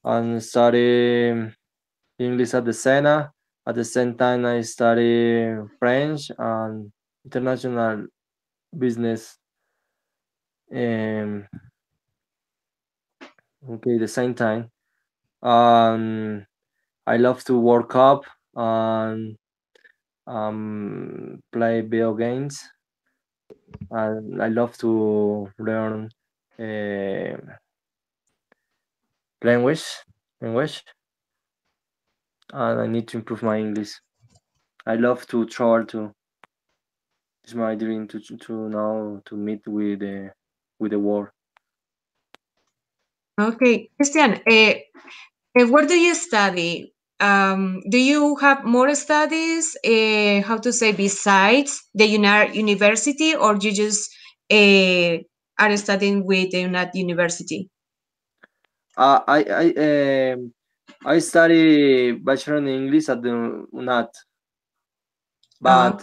and study English at the Sena. At the same time, I study French and international business. Um, okay, the same time. Um, I love to work up and play video games. And I love to learn uh, language, language, and I need to improve my English. I love to travel too. It's my dream to now to meet with the world. Okay, Christian, where do you study? Do you have more studies, how to say, besides the university, or you just are studying with the university? Uh, I I um I study bachelor in English at the UNAT, Oh,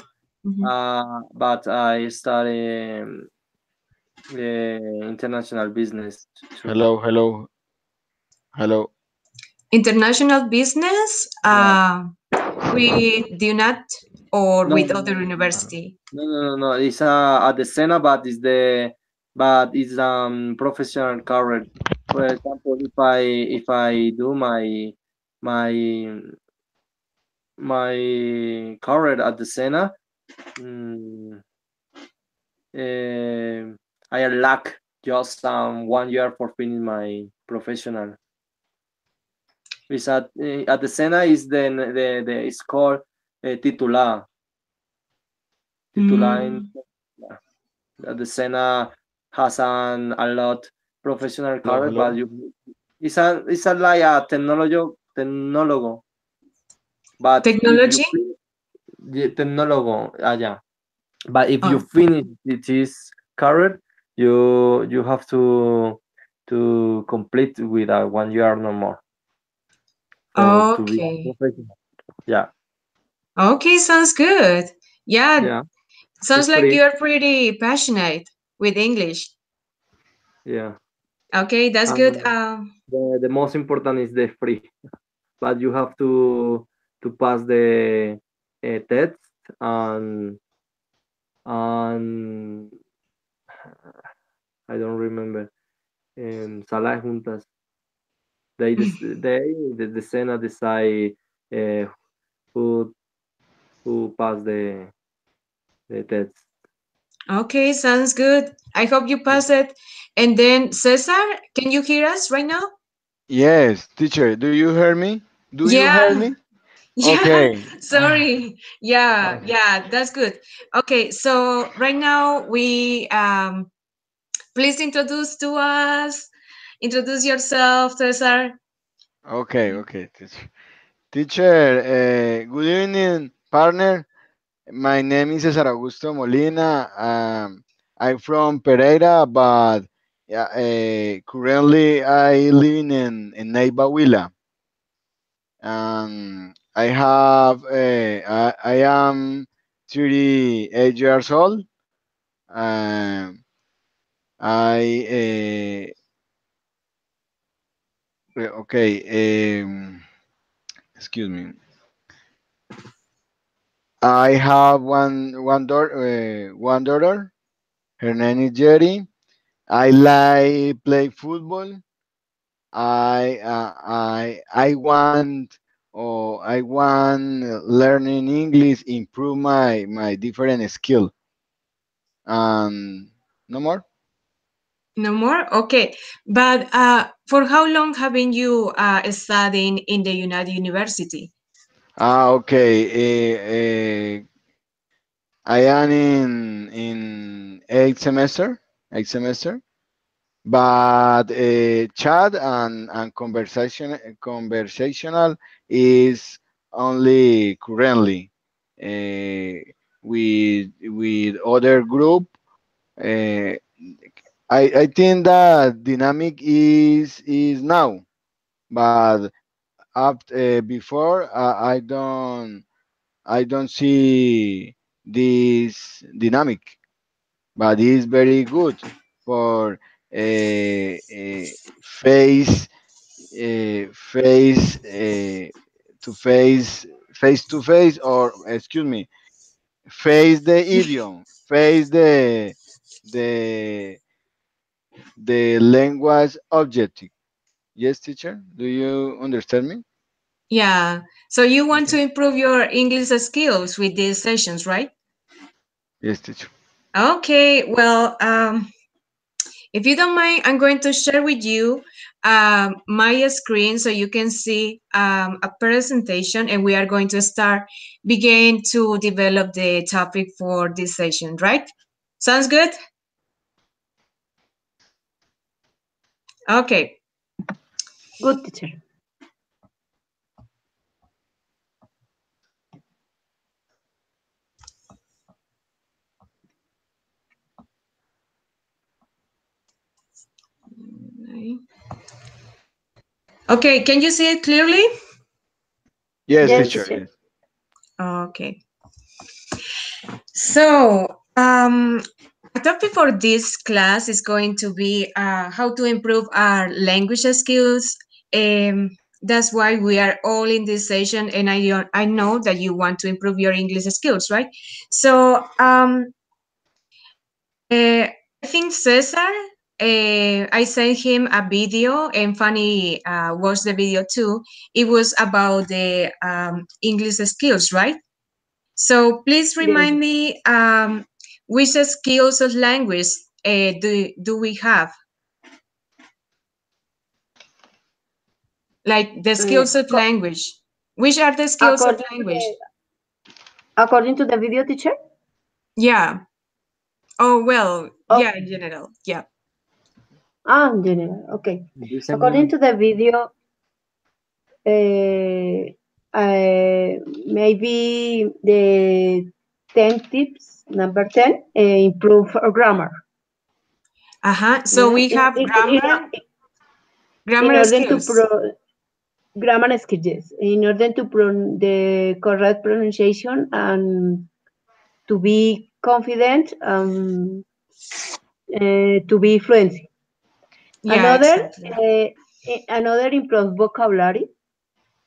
mhm. but I study international business too. Hello, hello, hello. International business Yeah. with the UNAT or No, with no, other no, university? no, no, no, no. It's at the Sena, but it's professional career. For example, if I do my my career at the Sena, mm, I lack just 1 year for finishing my professional. It's at the Sena is the it's called titular. Titular in Mm. the Sena has a lot professional Hello, career, but hello. it's a like a technologo. But if you Technology? technologo, yeah. But if you Oh, finish this career, you have to complete with a 1 year no more for to be a okay. professional. Yeah, Okay, sounds good. Yeah, yeah, sounds it's like free. you're pretty passionate with English. Yeah, Okay, that's good. and the most important is the free. But you have to pass the test and I don't remember sala de juntas. The Senate decide uh, who passed the test. Okay, sounds good. I hope you pass it. And then, Cesar, can you hear us right now? Yes, teacher, do you hear me? Do you hear Yeah, me? yeah. Okay. Sorry. Yeah, Okay. yeah, that's good. Okay, so right now we please introduce to us. Introduce yourself, Cesar. Okay, okay, teacher. Teacher, good evening, partner. My name is Cesar Augusto Molina. I'm from Pereira, but yeah, currently I live in Neiva Huila. I have I am 38 years old. Um, I okay. Excuse me. I have one daughter. Her name is Jerry. I like play football. I want or I want learning English improve my different skill. No more. No more? Okay. But for how long haven't you studying in the United University? Okay. I am in eighth semester. But chat and conversational is only currently uh, with other group. Uh, I think that dynamic is now, but before I don't see this dynamic, but it's very good for face face to face to face, or excuse me, face the idiom, face the the language objective. Yes, teacher. Do you understand me? Yeah. So you want to Okay. improve your English skills with these sessions, right? Yes, teacher. Okay. Well, if you don't mind, I'm going to share with you my screen so you can see a presentation, and we are going to start begin to develop the topic for this session, right? Sounds good? Okay. Good teacher. Okay, can you see it clearly? Yes, Yes, teacher. teacher. Yes. Okay. So, a topic for this class is going to be how to improve our language skills. That's why we are all in this session, and I know that you want to improve your English skills, right? So, I think Cesar, I sent him a video, and Fanny watched the video too. It was about the English skills, right? So please Yes. remind me which skills of language do we have? Like the Uh, skills of co- language. Which are the skills of according to language? the video, teacher. Yeah. Oh, well, Oh, yeah, in general. Yeah. in general. Okay. According Listening. to the video, uh, maybe the 10 tips. Number 10, improve grammar. Uh-huh. So Uh, we in, have in, in, in grammar order to skills. grammar skills, yes. In order to the correct pronunciation and to be confident, to be fluent. Yeah, Another, exactly. another improve vocabulary.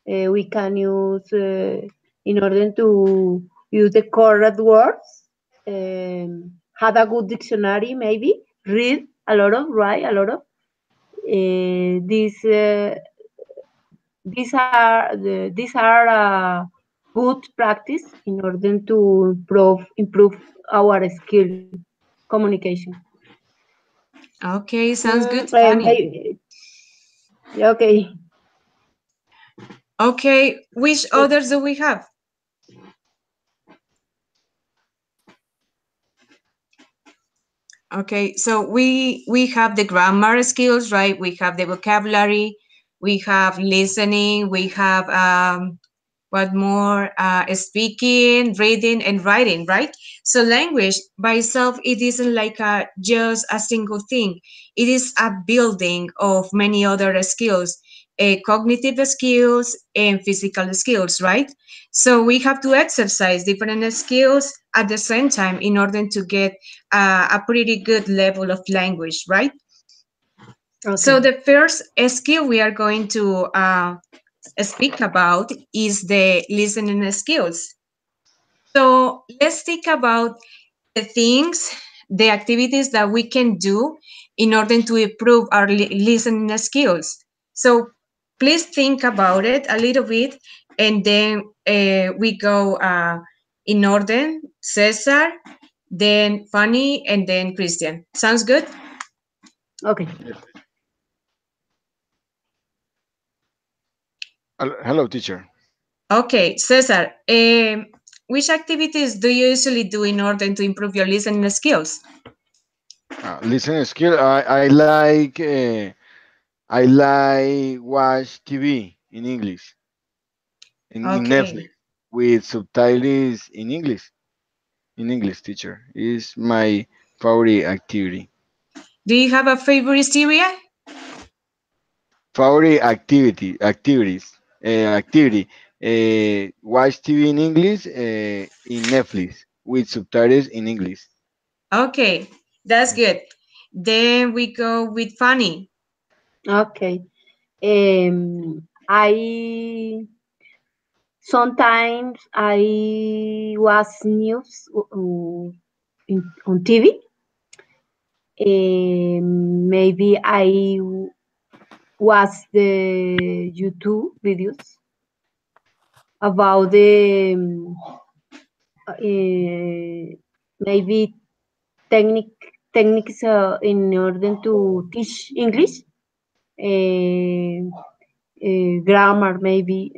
We can use in order to use the correct words. Have a good dictionary, maybe read a lot of, write a lot of. These are good practice in order to improve our skill communication. Okay, sounds good, Fanny. I, okay. Okay, which others do we have? Okay, so we have the grammar skills, right? We have the vocabulary, we have listening, we have what more? Speaking, reading, and writing, right? So language by itself, it isn't like just a single thing. It is a building of many other skills, cognitive skills and physical skills, right? So we have to exercise different skills at the same time in order to get a pretty good level of language, right? So Okay. the first skill we are going to speak about is the listening skills. So let's think about the things, the activities that we can do in order to improve our listening skills. So please think about it a little bit, and then we go in order: Cesar, then Fanny, and then Christian. Sounds good? Okay. Yes. Hello, teacher. Okay, Cesar, which activities do you usually do in order to improve your listening skills? Listening skill. I like watch TV in English in Okay. Netflix with subtitles in English. In English, teacher is my favorite activity. Do you have a favorite series? Favorite activity. Watch TV in English in Netflix with subtitles in English. Okay, that's good. Then we go with Fanny. Okay. I sometimes I watch news on TV. Maybe I watch the YouTube videos about the maybe techniques in order to teach English, uh, grammar maybe.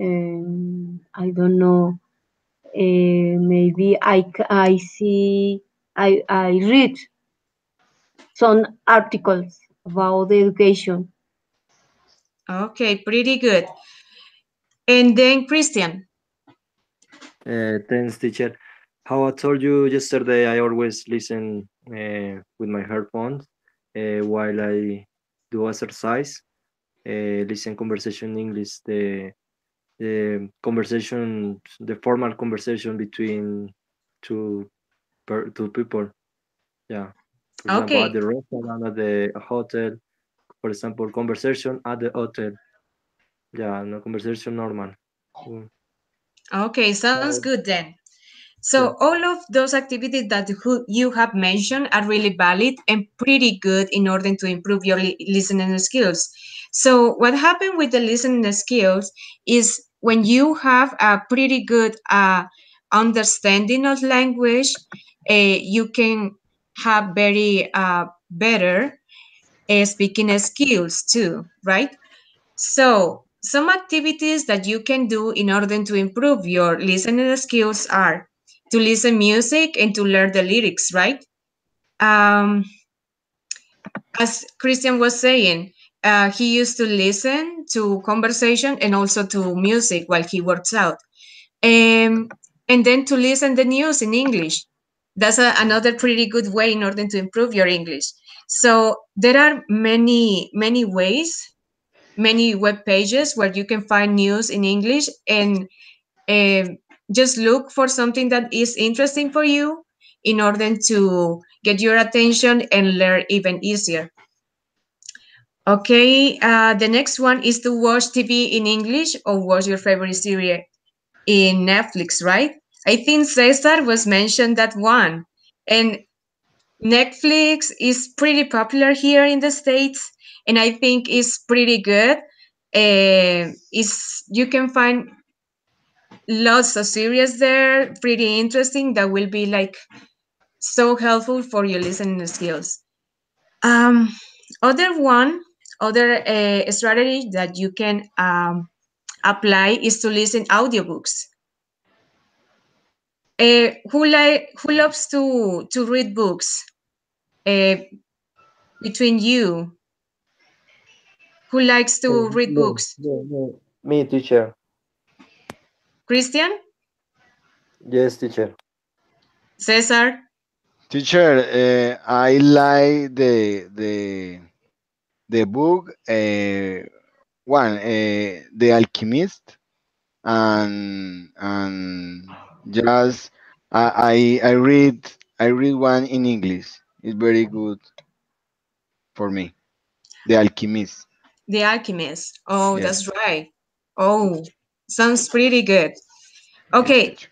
I don't know. Maybe I see I read some articles about the education. Okay, pretty good. And then Christian. Thanks, teacher. How I told you yesterday, I always listen with my headphones while I do exercise. Listen conversation in English, the conversation, the formal conversation between two two people. Yeah. For example, at Okay, the restaurant, at the hotel. For example, conversation at the hotel. Yeah, no conversation normal. Mm. okay, sounds Oh, good then. yeah. So all of those activities that you have mentioned are really valid and pretty good in order to improve your listening skills. So what happened with the listening skills is when you have a pretty good understanding of language, you can have very better speaking skills too, right? So, some activities that you can do in order to improve your listening skills are to listen music and to learn the lyrics, right? Um, as Christian was saying, he used to listen to conversation and also to music while he works out. Um, and then to listen the news in English. That's another pretty good way in order to improve your English. So there are many ways, many web pages where you can find news in English, and um just look for something that is interesting for you in order to get your attention and learn even easier. Okay, the next one is to watch TV in English or watch your favorite series in Netflix, right? I think Cesar was mentioned that one. And Netflix is pretty popular here in the States, and I think it's pretty good. Is you can find lots of series there, pretty interesting, that will be like so helpful for your listening skills. Um, other one, other strategy that you can apply is to listen audiobooks. Who loves to read books? Uh, between you, who likes to read books? Me, teacher. Christian, Yes, teacher. Cesar. Teacher, I like the book one, The Alchemist, and just I read one in English. It's very good for me. The Alchemist. The Alchemist. Oh, Yes, that's right. Oh, sounds pretty good. yes, Okay, teacher.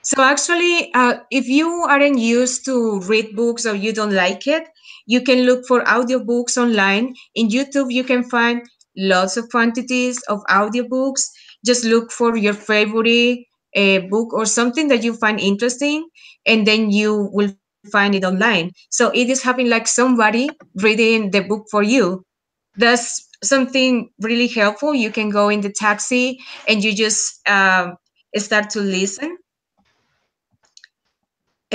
so actually, if you aren't used to read books or you don't like it, you can look for audiobooks online. In YouTube, you can find lots of quantities of audiobooks. Just look for your favorite book or something that you find interesting, and then you will find it online. So it is having like somebody reading the book for you. That's something really helpful. You can go in the taxi and you just start to listen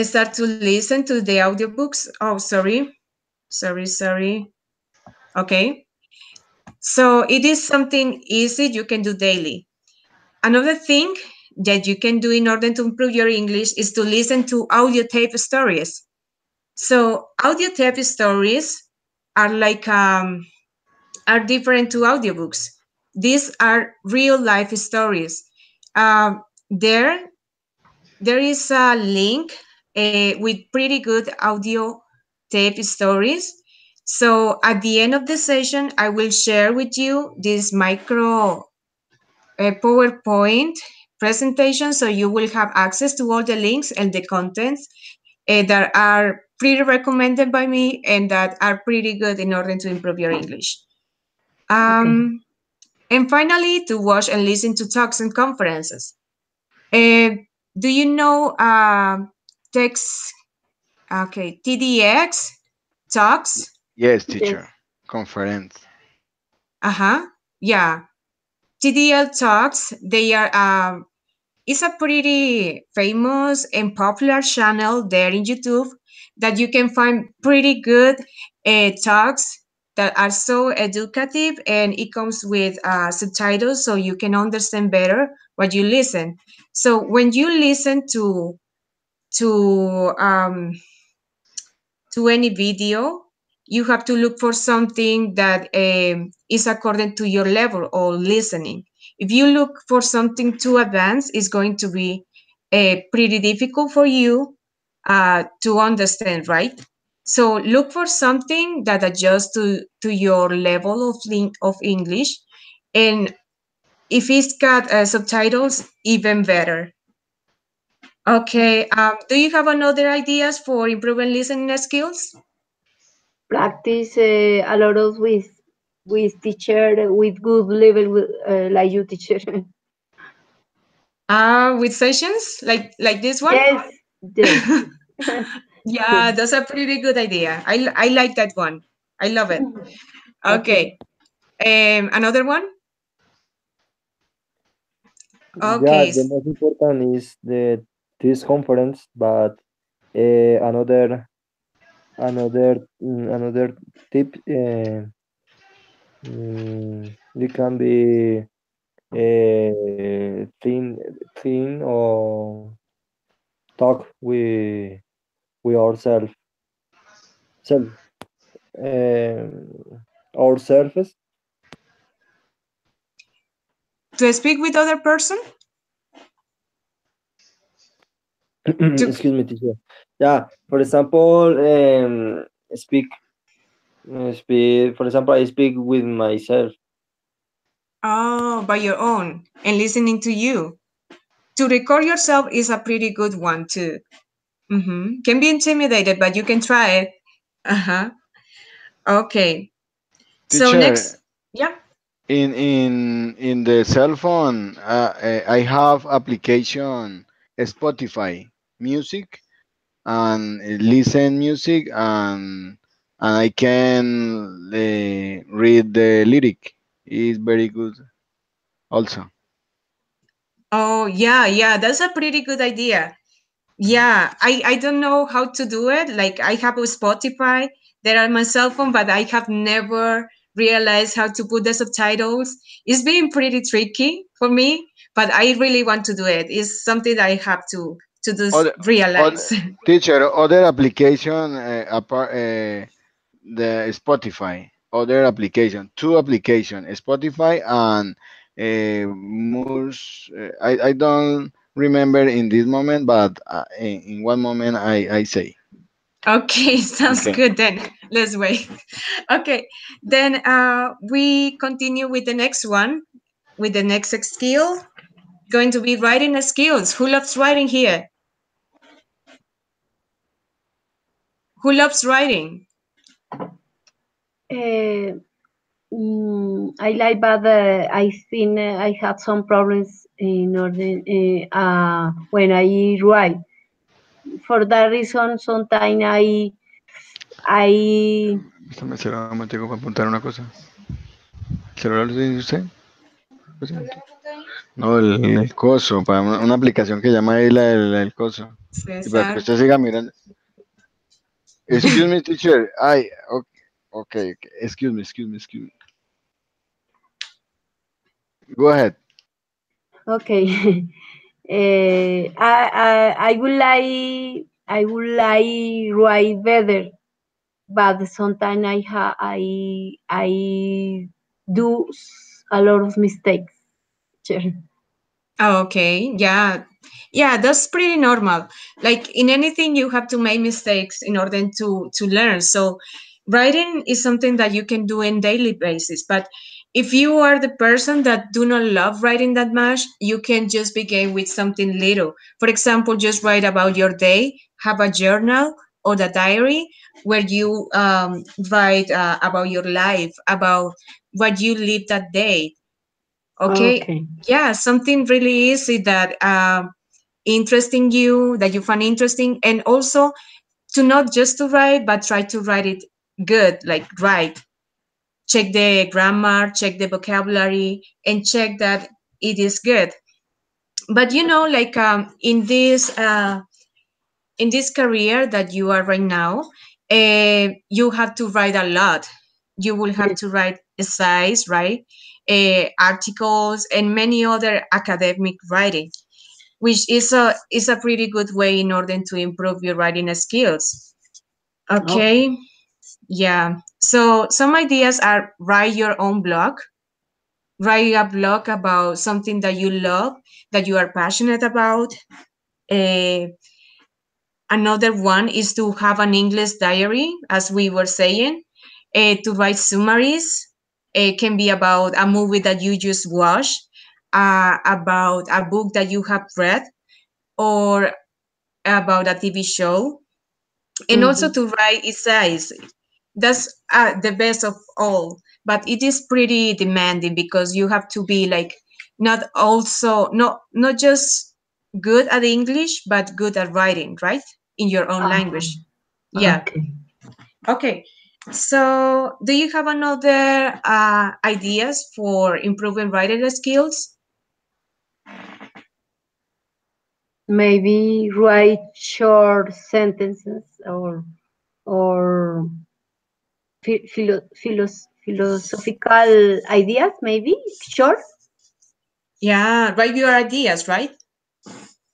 start to listen to the audiobooks. Oh, sorry. Okay. So it is something easy you can do daily. Another thing that you can do in order to improve your English is to listen to audio tape stories. So audio tape stories are like are different to audiobooks. These are real life stories. Um, there there is a link with pretty good audio tape stories. So at the end of the session, I will share with you this micro PowerPoint presentation, so you will have access to all the links and the contents that are pretty recommended by me and that are pretty good in order to improve your English. Okay. And finally, to watch and listen to talks and conferences. Uh, do you know text? Okay, TDX talks. Yes, Yes. teacher. Conference. Yeah. TDL talks. They are it's a pretty famous and popular channel there in YouTube that you can find pretty good talks that are so educative, and it comes with subtitles so you can understand better what you listen. So when you listen to any video, you have to look for something that is according to your level of listening. If you look for something too advanced, it's going to be pretty difficult for you to understand, right? So look for something that adjusts to your level of English. And if it's got subtitles, even better. Okay, do you have another ideas for improving listening skills? Practice a lot of with teacher with good level like you teacher. With sessions like this one? Yes. Yes. Yeah, that's a pretty good idea. I like that one. I love it. Okay. Okay. Another one? Yeah, Okay. the most important is this conference, but another another tip, it can be thin or talk with self ourselves. To speak with other person? To Excuse me, teacher. Yeah, for example, speak. For example, I speak with myself. by your own and listening to you. To record yourself is a pretty good one too. Can be intimidated, but you can try it. Uh-huh. Okay. So Teacher, next, yeah. in the cell phone, I have application Spotify music and listen music and I can read the lyric. It's very good also. Oh, yeah, yeah, that's a pretty good idea. Yeah, I don't know how to do it. Like I have a Spotify there on my cell phone, but I have never realized how to put the subtitles. It's been pretty tricky for me, but I really want to do it. It's something that I have to just Other, realize. other teacher, other application apart the Spotify, other application, two application, Spotify and Moose. I don't remember in this moment, but in one moment I say Okay, sounds okay. good then. Let's wait. Okay, then we continue with the next one, with the next skill. Going to be writing skills. Who loves writing here? Who loves writing? Uh, I like, but I think I have some problems in order when I write. For that reason, sometimes I Esta me será un momentico para apuntar una cosa. ¿El celular lo tiene usted? Lo siento. No, el coso, para una aplicación que llama ahí el coso. Y para que César. usted siga mirando. Excuse me, teacher. I okay, okay. Excuse me. Go ahead. okay. I would like write better, but sometimes I do a lot of mistakes. Sure. Oh, okay, yeah. Yeah, that's pretty normal. Like in anything, you have to make mistakes in order to learn. So Writing is something that you can do in daily basis, but if you are the person that do not love writing that much, you can just begin with something little. For example, just write about your day, have a journal or the diary where you write about your life, about what you live that day. Okay, Okay. yeah, something really easy that interesting you, that you find interesting, and also to not just to write, but try to write it good, like right. Check the grammar, check the vocabulary, and check that it is good. But like in this career that you are right now, you have to write a lot. You will have Yes. to write essays, right? Articles and many other academic writing, which is a pretty good way in order to improve your writing skills. Okay. Okay. Yeah. So some ideas are write your own blog, write a blog about something that you love, that you are passionate about. Uh, Another one is to have an English diary, as we were saying, to write summaries. It can be about a movie that you just watched, about a book that you have read, or about a TV show, and also Mhm. to write essays. That's the best of all, but it is pretty demanding because you have to be like not just good at English, but good at writing, right? In your own Okay. language. Yeah. Okay. Okay. So, do you have another ideas for improving writing skills? Maybe write short sentences or philosophical ideas, maybe short. Yeah, write your ideas, right?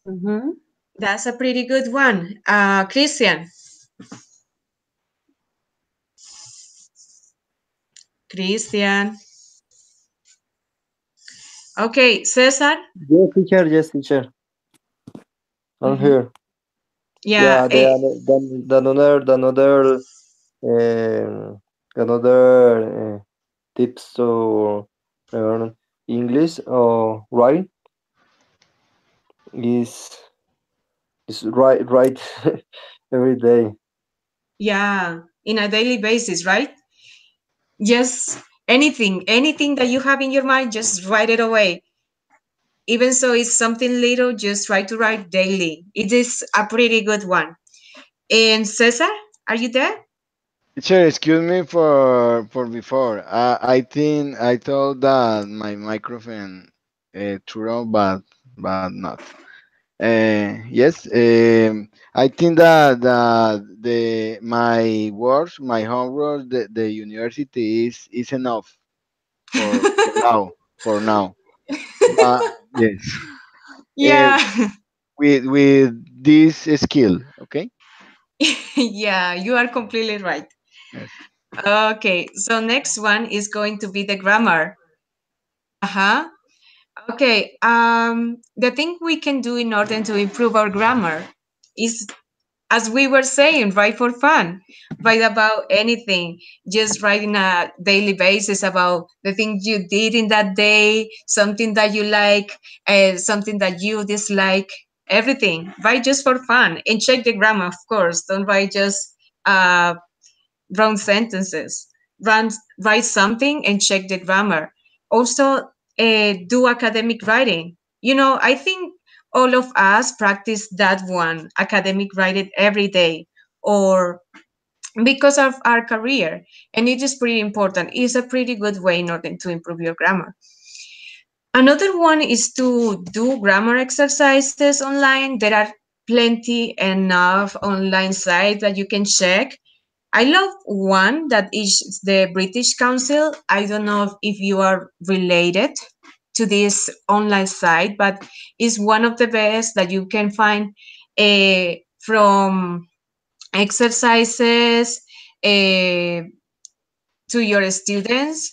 Hmm. That's a pretty good one. Christian. Christian. Okay, Cesar. Yes, teacher. Yes, teacher. I'm Mhm. here. Yeah. Yeah, um, another tips to learn English or write is write every day. Yeah, in a daily basis, right? Just anything that you have in your mind, just write it away. Even so it's something little, just try to write daily. It is a pretty good one. And Cesar, are you there? Teacher, excuse me for before. I think I thought that my microphone turned on, but not. Yes. I think that the my works, my homework, the university is enough for now. For now, but yes. Uh, Yeah. with this skill, okay. Yeah, you are completely right. Yes. Okay, so next one is going to be the grammar. Uh-huh. Okay, the thing we can do in order to improve our grammar is, as we were saying, write for fun, write about anything, just write in a daily basis about the things you did in that day, something that you like, something that you dislike, everything. Write just for fun and check the grammar, of course. Don't write just uh, wrong sentences. Write something and check the grammar. Also, do academic writing. I think all of us practice that one, academic writing, every day, or because of our career. And it is pretty important. It's a pretty good way in order to improve your grammar. Another one is to do grammar exercises online. There are plenty enough online sites that you can check. I love one that is the British Council. I don't know if you are related to this online site, but it's one of the best that you can find from exercises uh, to your students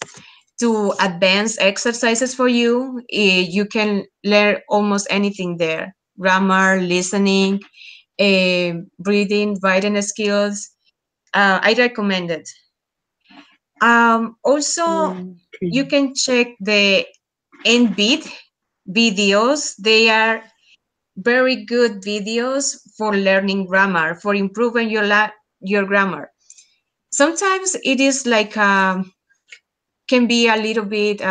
to advanced exercises for you. You can learn almost anything there: grammar, listening, reading, writing skills. I recommend it. Also, Okay. you can check the NBIT videos. They are very good videos for learning grammar, for improving your grammar. Sometimes it is like can be a little bit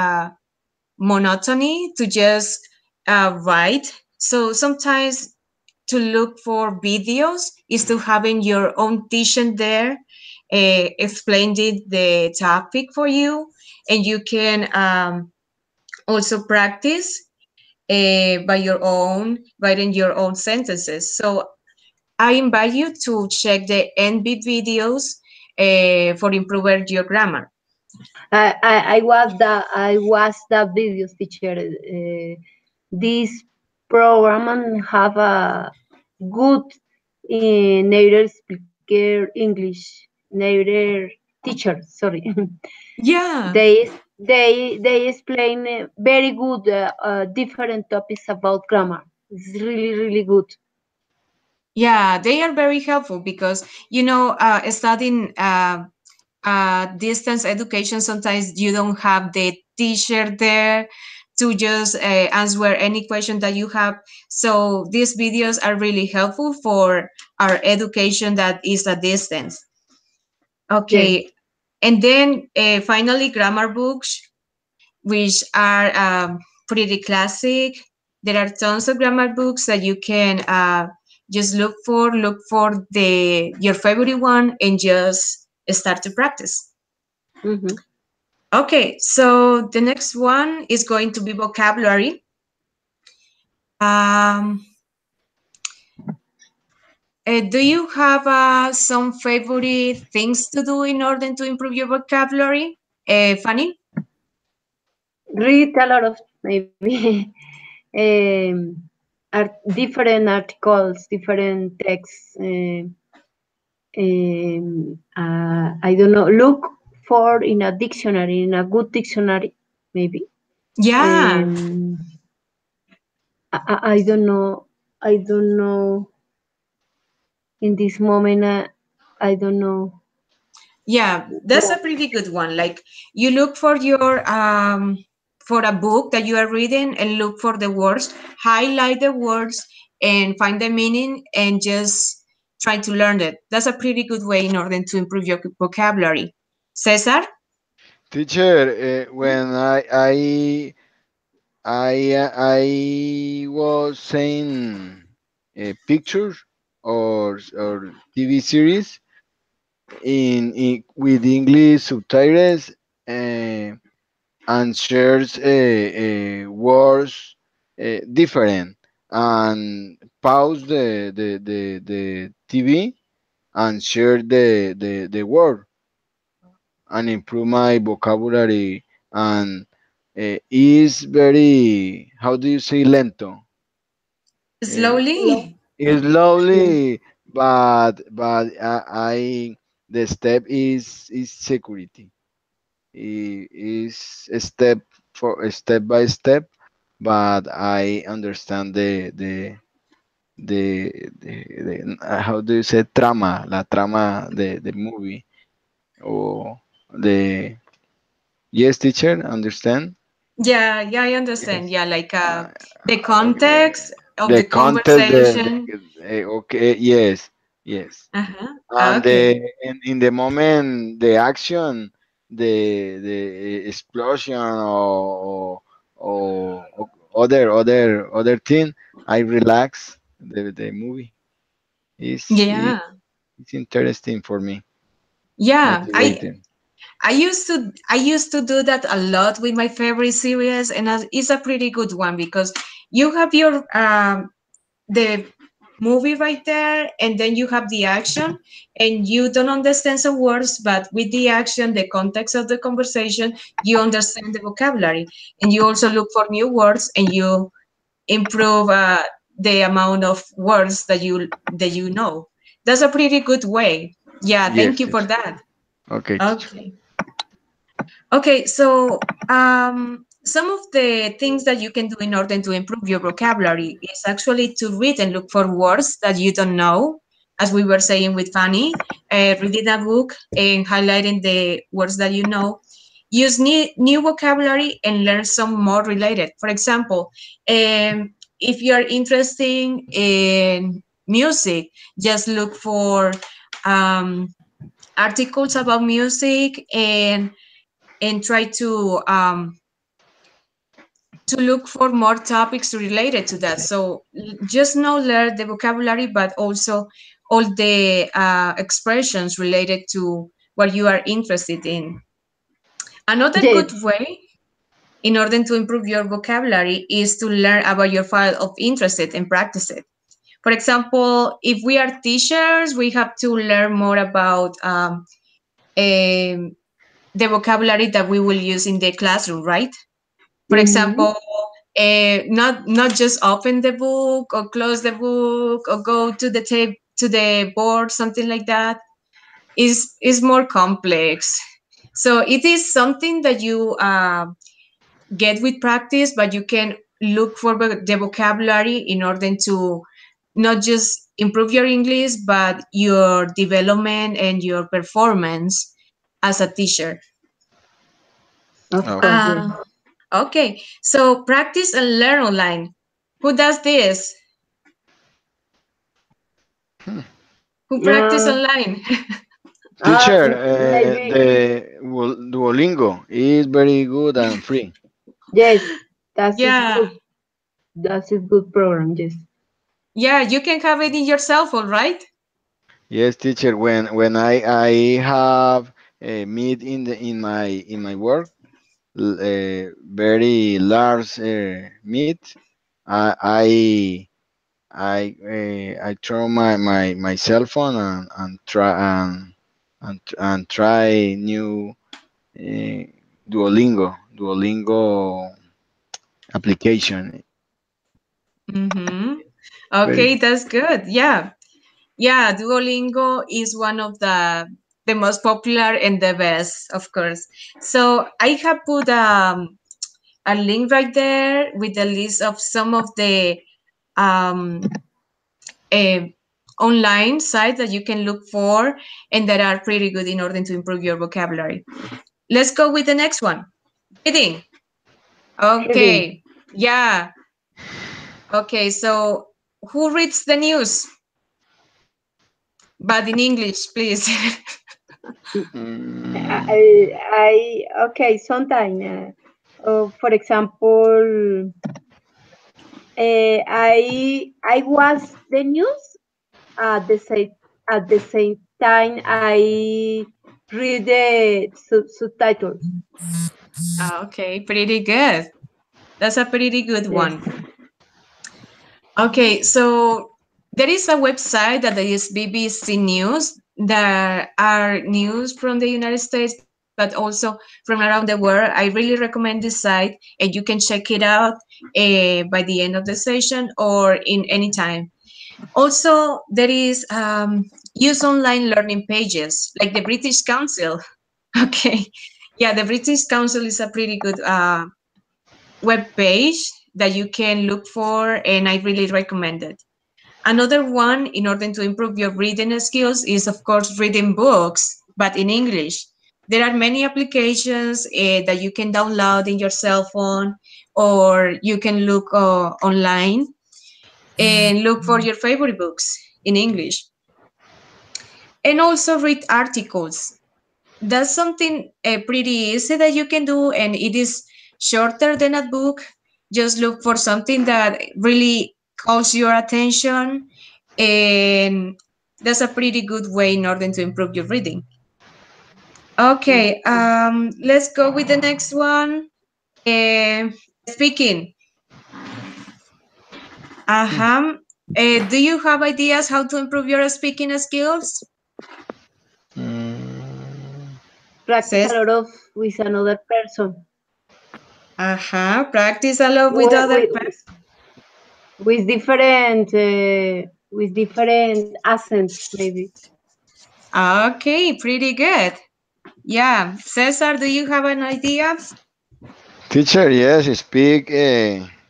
monotony to just write. So sometimes to look for videos is to having your own teacher there explaining the topic for you, and you can also practice by your own writing your own sentences. So I invite you to check the NBIT videos for improving your grammar. I was the videos teacher. This program and have a good native speaker English native teacher. Sorry, Yeah, they explain very good different topics about grammar. It's really good. yeah, they are very helpful because studying distance education, sometimes you don't have the teacher there to just answer any question that you have. So these videos are really helpful for our education that is a distance. Yes. Okay, and then finally grammar books, which are pretty classic. There are tons of grammar books that you can just look for the your favorite one and just start to practice. Mm-hmm. Okay, so the next one is going to be vocabulary. Um, do you have some favorite things to do in order to improve your vocabulary, Fanny? Read a lot of maybe different articles, different texts. I don't know. Look for in a dictionary, in a good dictionary, maybe. Yeah, Um, I don't know. I don't know. In this moment, I don't know. yeah, that's a pretty good one. Like you look for a book that you are reading and look for the words, highlight the words and find the meaning and just try to learn it. That's a pretty good way in order to improve your vocabulary. Cesar? Teacher, when I was saying pictures or TV series in with English subtitles and shares words different and pause the TV and share the word and improve my vocabulary and is very, how do you say, lento. uh, Slowly? it's Yes. lovely, but I the step is security. Is a step for a step by step, but I understand the how do you say trama, la trama the movie or the yes teacher understand. Yeah, yeah, I understand. Yes. Yeah, like Uh, the okay. context of The the content, conversation. okay, yes, yes. Uh-huh. And Okay. in the moment, the action, the explosion or other thing, I relax. The movie is Yeah. it's interesting for me, Yeah. motivating. I used to do that a lot with my favorite series, and it's a pretty good one because you have your the movie right there, and then you have the action, and you don't understand some words, but with the action, the context of the conversation, you understand the vocabulary, and you also look for new words, and you improve the amount of words that you know. That's a pretty good way. Yeah, thank Yes, you for teacher. that. Okay, teacher. Okay. Okay, so some of the things that you can do in order to improve your vocabulary is actually to read and look for words that you don't know. as we were saying with Fanny, reading a book and highlighting the words that you know. Use new vocabulary and learn some more related. For example, if you're interested in music, just look for um, articles about music and try to look for more topics related to that. So just not learn the vocabulary, but also all the expressions related to what you are interested in. Another good Yes. way in order to improve your vocabulary is to learn about your field of interest and practice it. For example, if we are teachers, we have to learn more about um, the vocabulary that we will use in the classroom, right? For Mm-hmm. example, not just open the book or close the book or go to the tape to the board, something like that. Is more complex. So it is something that you get with practice, but you can look for the vocabulary in order to not just improve your English, but your development and your performance as a teacher. Of course, Okay. yes. Uh, okay, so practice and learn online. Who does this? Hmm. Who practice Uh, online? Teacher, Maybe the Duolingo is very good and free. yes. That is Yeah, good. That is good program. Yes. yeah, you can have it in your cell phone, right? Yes, teacher. When I have a meet in my work, very large meet, I I throw my cell phone and try and try new uh, Duolingo application. Mm-hmm. Very Okay, that's good. Yeah. Yeah, Duolingo is one of the most popular and the best, of course. So I have put a link right there with the list of some of the um, uh, online sites that you can look for and that are pretty good in order to improve your vocabulary. Let's go with the next one. Reading. Reading. Okay. Yeah. Okay. So who reads the news? But in English, please. mm, Okay. Sometimes, for example, I watch the news at the same time I read the subtitles. Okay, pretty good. That's a pretty good Yes. one. Okay, so there is a website that is BBC News. There are news from the United States, but also from around the world. I really recommend this site, and you can check it out by the end of the session or in any time. Also, there is use online learning pages like the British Council. Okay, yeah, the British Council is a pretty good web page that you can look for, and I really recommend it. Another one, in order to improve your reading skills, is of course reading books, but in English. There are many applications that you can download in your cell phone, or you can look online and look for your favorite books in English. And also read articles. That's something pretty easy that you can do, and it is shorter than a book. Just look for something that really calls your attention, and that's a pretty good way in order to improve your reading. Okay, let's go with the next one. Speaking. Uh-huh. Do you have ideas how to improve your speaking skills? mm, Practice a Says, lot of with another person. uh-huh. Practice a lot with with, other with, people. with different accents maybe. Okay, pretty good. Yeah. Cesar, do you have an idea? teacher, yes, speak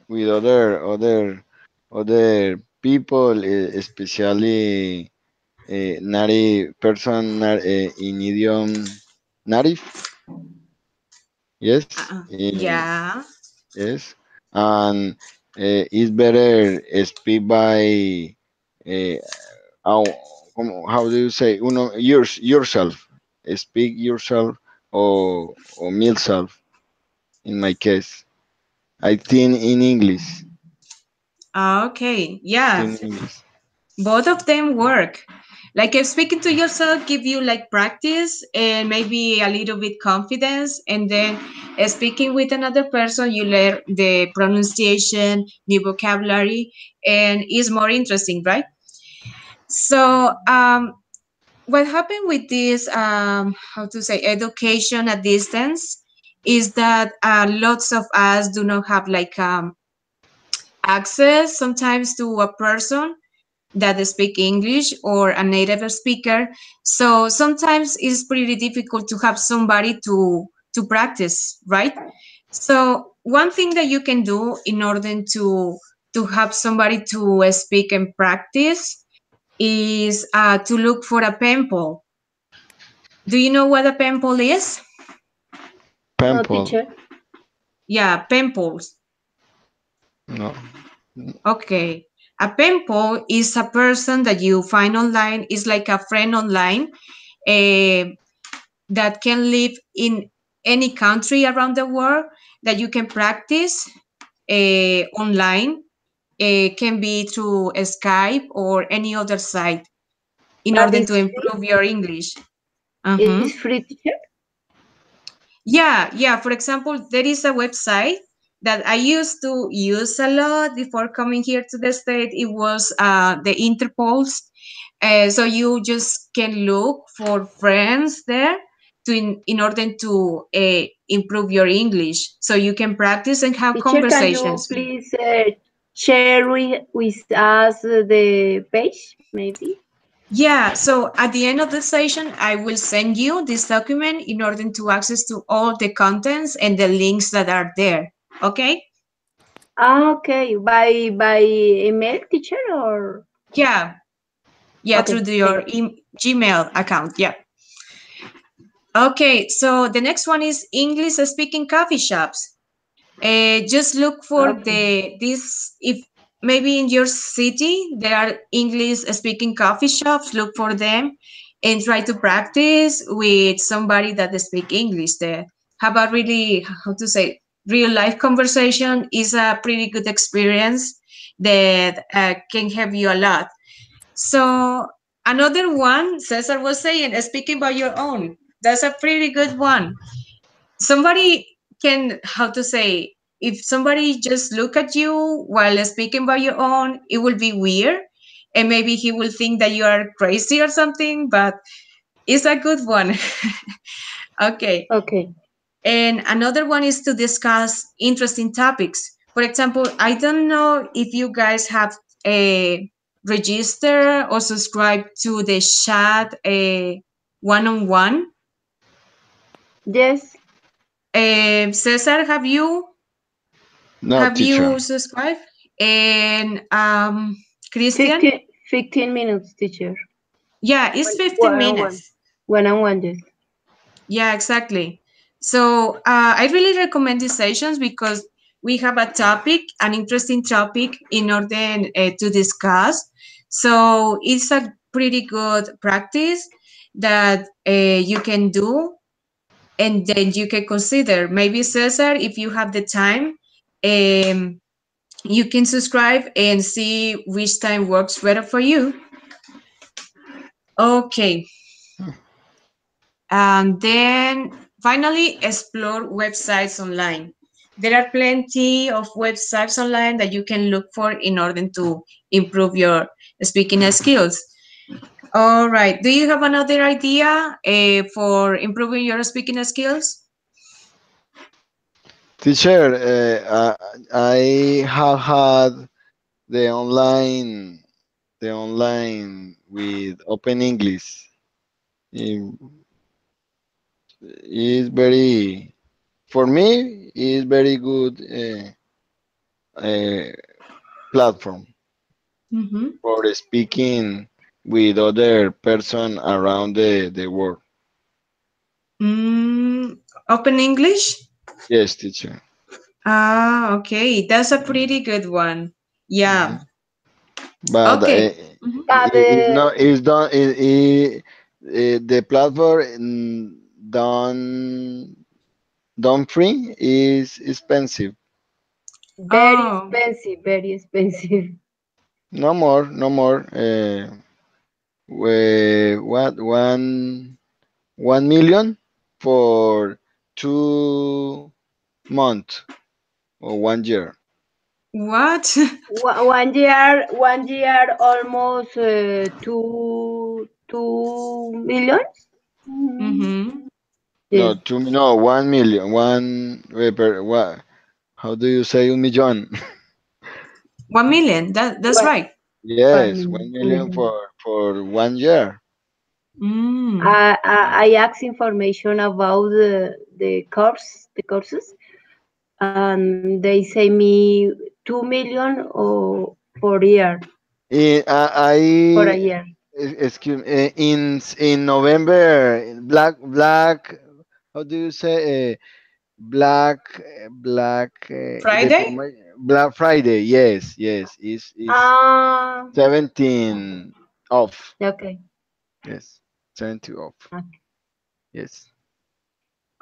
with other people, especially. native person in idiom native. Yes, Yeah. yes, and it's better speak by uh, how do you say yourself, speak yourself or myself. In my case, I think in English. Okay. Yeah. In English. Both of them work. Like if speaking to yourself give you like practice and maybe a little bit confidence, and then speaking with another person you learn the pronunciation, new vocabulary, and is more interesting, right? So what happened with this how to say education at distance is that lots of us do not have like access sometimes to a person that they speak English or a native speaker. So sometimes it's pretty difficult to have somebody to practice, right? So one thing that you can do in order to have somebody to speak and practice is to look for a pen pal. Do you know what a pen pal is? No, Pimple. teacher. Yeah, pen pals. No. Okay. A pen pal is a person that you find online, is like a friend online. eh, that can live in any country around the world that you can practice online. It can be through Skype or any other site in But order it's to free. improve your English. It's Uh-huh. free, teacher. Yeah, yeah. For example, there is a website that I used to use a lot before coming here to the state. It was the Interpols. So you just can look for friends there to in order to improve your English. So you can practice and have Teacher, can you conversations. please share with us the page, maybe? Yeah, so at the end of the session, I will send you this document in order to access to all the contents and the links that are there. Okay? Ah, okay. By email, teacher, or Yeah, yeah, okay. through Thank your you. Gmail account. Yeah. Okay, so the next one is English speaking coffee shops. Just look for Okay. this if maybe in your city there are English speaking coffee shops. Look for them and try to practice with somebody that speak English there. Have a really how to say real life conversation is a pretty good experience that can help you a lot. So another one, Cesar was saying, speaking by your own. That's a pretty good one. Somebody can, how to say, if somebody just look at you while speaking by your own, it will be weird. And maybe he will think that you are crazy or something, but it's a good one. Okay. Okay. And another one is to discuss interesting topics. For example, I don't know if you guys have a register or subscribe to the chat a one-on-one. Yes. Cesar, No, have teacher. you subscribed? And Christian, 15, 15 minutes, teacher. yeah, it's 15 One on one. minutes. One on one, yes. Yeah, exactly. So I really recommend these sessions because we have a topic, an interesting topic in order to discuss. So it's a pretty good practice that you can do, and then you can consider maybe Cesar, if you have the time, um, you can subscribe and see which time works better for you. Okay. And then finally, explore websites online. There are plenty of websites online that you can look for in order to improve your speaking skills. All right. Do you have another idea for improving your speaking skills? Teacher, I have had the online with Open English. It is very for me is very good uh, platform Mm-hmm. for speaking. with other person around the world. Mm, open English? Yes, teacher. Ah, okay. That's a pretty good one. Yeah. Mhm. But Okay. Mhm. But it's not. It's done. The platform don't free is expensive. very Oh, expensive, very expensive. No more. No more. What 1 million for 2 months or 1 year. what? 1 year, almost 2 millions. Mm, Mm-hmm. No, yes, 1 million. What? How do you say 1 million? 1 million. That's one, right. one Yes, one million. million for 1 year. Mm. I asked information about the courses, and they say me 2 million or for year, for a I year. excuse me, in November, black. How do you say black the Friday? information Black Friday? Yes, yes. Is Ah, 17 off. okay. Yes, 17 off. Yes.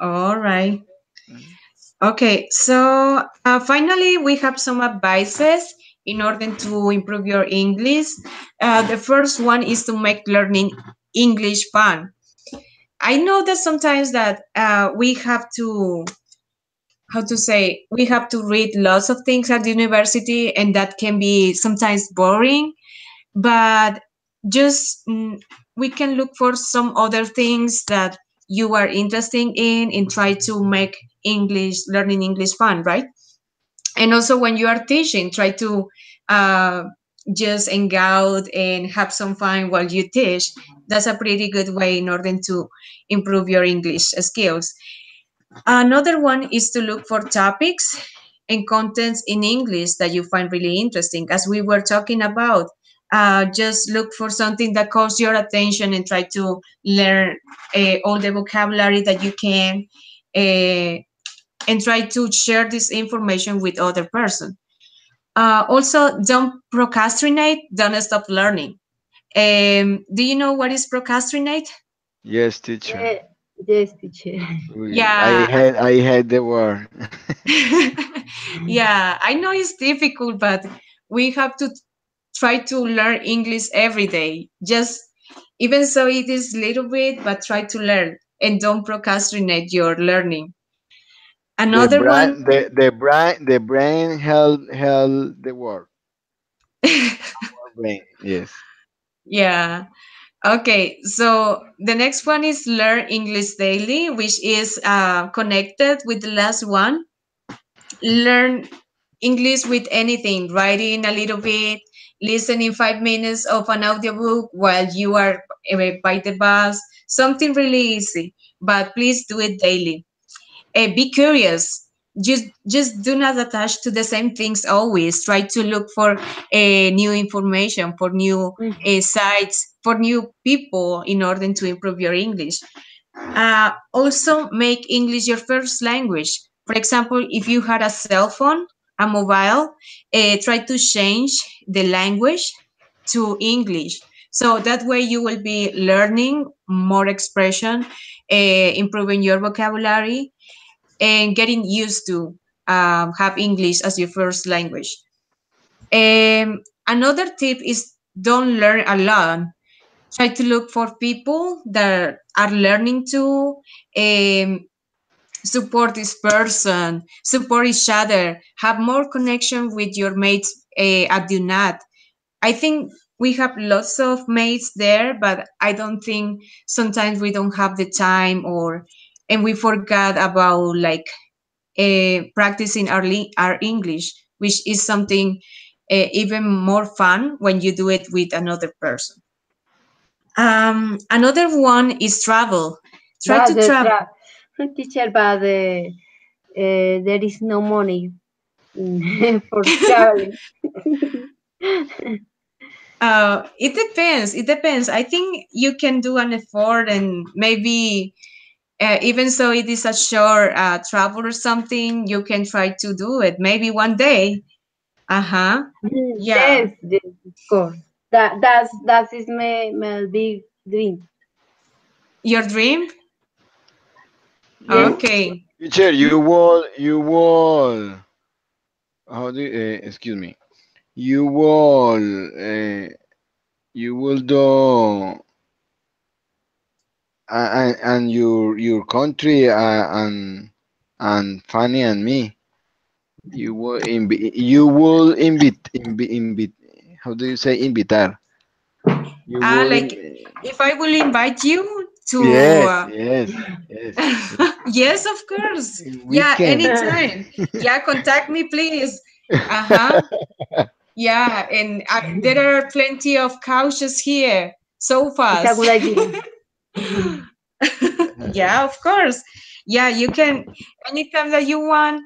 All right. Mhm. Okay, so finally, we have some advices in order to improve your English. The first one is to make learning English fun. I know that sometimes that we have to, how to say, we have to read lots of things at the university, and that can be sometimes boring. But just we can look for some other things that you are interested in and try to make English learning English fun, right? And also when you are teaching, try to uh, just hang out and have some fun while you teach. That's a pretty good way in order to improve your English skills. Another one is to look for topics and contents in English that you find really interesting. As we were talking about, just look for something that calls your attention and try to learn all the vocabulary that you can, uh, and try to share this information with other person. Also, don't procrastinate. Don't stop learning. Do you know what is procrastinate? Yes, teacher. Yeah, yes, teacher. Yeah, I had the word. yeah, I know it's difficult, but we have to try to learn English every day. Just even so it is little bit, but try to learn and don't procrastinate your learning. Another one, The brain held the word. Our brain. Yes. yeah. Okay, so the next one is learn English daily, which is connected with the last one. Learn English with anything, writing a little bit, listening 5 minutes of an audiobook while you are by the bus, something really easy, but please do it daily. Be curious. Just do not attach to the same things always. Try to look for new information, for new sites, for new people in order to improve your English. Also, make English your first language. For example, if you had a cell phone, a mobile, try to change the language to English. So that way you will be learning more expression, improving your vocabulary, and getting used to have English as your first language. Another tip is don't learn alone. Try to look for people that are learning to um, support this person, support each other, have more connection with your mates at UNAT. I think we have lots of mates there, but I don't think sometimes we don't have the time or and we forgot about like practicing our English, which is something even more fun when you do it with another person. Another one is travel. Try But to travel. teacher, but there is no money for traveling. It depends. It depends. I think you can do an effort and maybe even so it is a short travel or something, you can try to do it. Maybe one day. Uh-huh. Yeah. Yes, yes, of course. That is my big dream. Your dream? Yes. You, Okay. teacher, how do excuse me, you will, you will do, and your country, and Fanny and me, you will invite, how do you say invitar? You will, Like if I will invite you to yes, yes, yes, yes. yes, of course. We Yeah, can. anytime. Yeah, contact me please. Uh-huh. Yeah, and there are plenty of couches here, It's a sofas. good idea. Yeah, of course. Yeah, you can anytime that you want,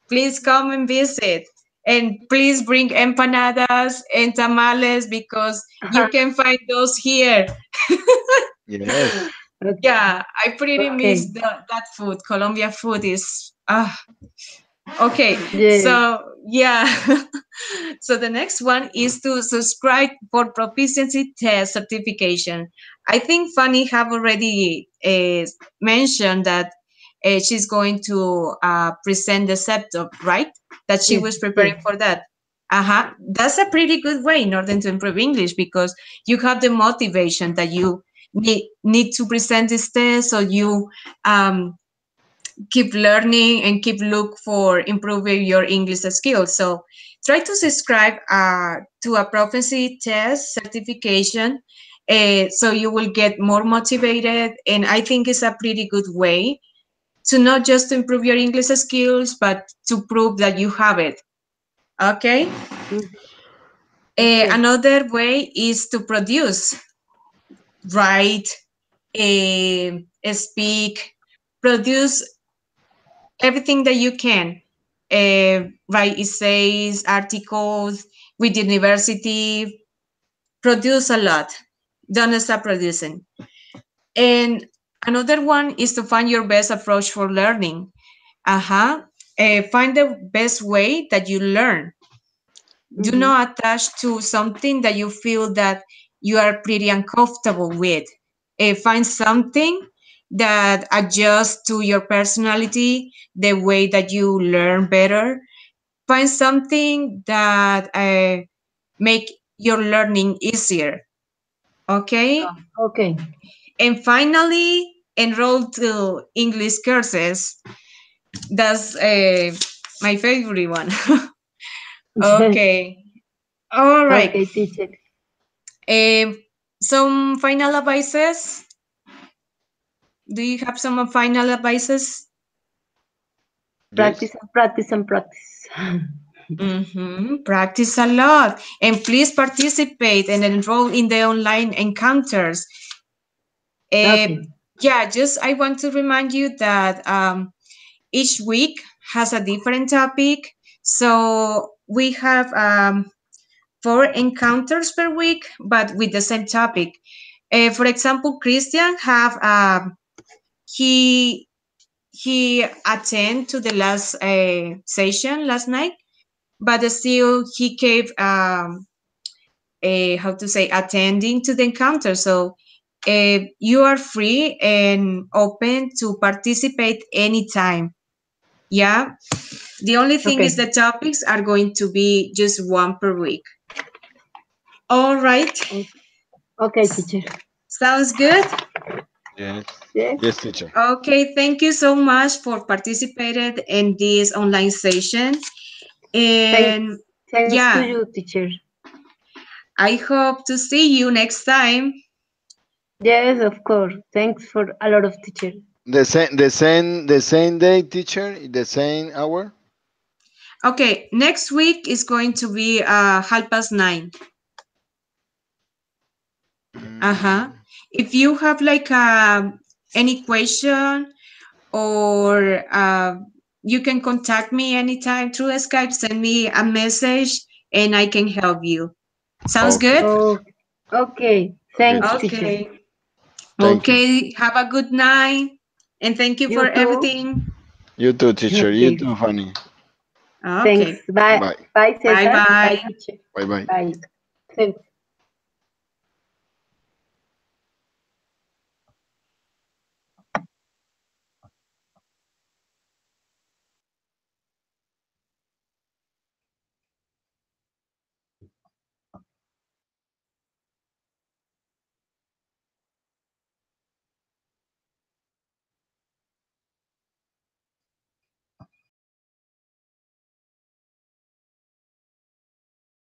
please come and visit. And please bring empanadas and tamales because you can find those here. Yes. Yeah, I pretty Okay. miss that food. Colombia food is okay. Yes. So yeah. So the next one is to subscribe for proficiency test certification. I think Fanny have already mentioned that she's going to present the septum, right? That she Yes. was preparing Yes. for that. Uh-huh. That's a pretty good way in order to improve English because you have the motivation that you need to present this test, so you um, keep learning and keep look for improving your English skills. So try to subscribe to a proficiency test certification so you will get more motivated. And I think it's a pretty good way to not just improve your English skills, but to prove that you have it. Okay. Mm, okay. Another way is to produce, write, speak, produce everything that you can. Write essays, articles with university, produce a lot. Don't stop producing. And another one is to find your best approach for learning. Uh-huh. Find the best way that you learn. Do Mm-hmm. not attach to something that you feel that you are pretty uncomfortable with. Find something that adjusts to your personality, the way that you learn better. Find something that make your learning easier. Okay. Okay. And finally, enroll to English courses. That's my favorite one. Okay. All right. Okay, teacher. Um, some final advices. Do you have some final advices? Yes. Practice and practice and practice. Practice a lot and please participate and enroll in the online encounters. Uh, Okay. yeah, just I want to remind you that each week has a different topic. So we have 4 encounters per week, but with the same topic. For example, Christian have he he attend to the last session last night, but still he gave a how to say attending to the encounter. So you are free and open to participate anytime. Yeah. The only thing is Okay. the topics are going to be just one per week. All right. O- Okay, teacher. Sounds good. Yes. Yes. Yes, teacher. Okay. Thank you so much for participating in this online session. Thanks. And Thanks to yeah, you, teacher. I hope to see you next time. Yes, of course. Thanks for a lot of teacher. The same day, teacher. The same hour. Okay, next week is going to be 9:30. Uh-huh. Mm, If you have like any question or you can contact me anytime through Skype, send me a message and I can help you. Sounds Okay. good? Oh, okay. Okay, Thanks, teacher. teacher. Okay. Thank you. Okay. Have a good night. And thank you for You too. everything. You too, teacher. You Okay. too, Fanny. Thanks. Okay. Bye. Bye. Bye, Bye Cesar. Bye, bye. teacher. Bye bye. Bye. Thanks.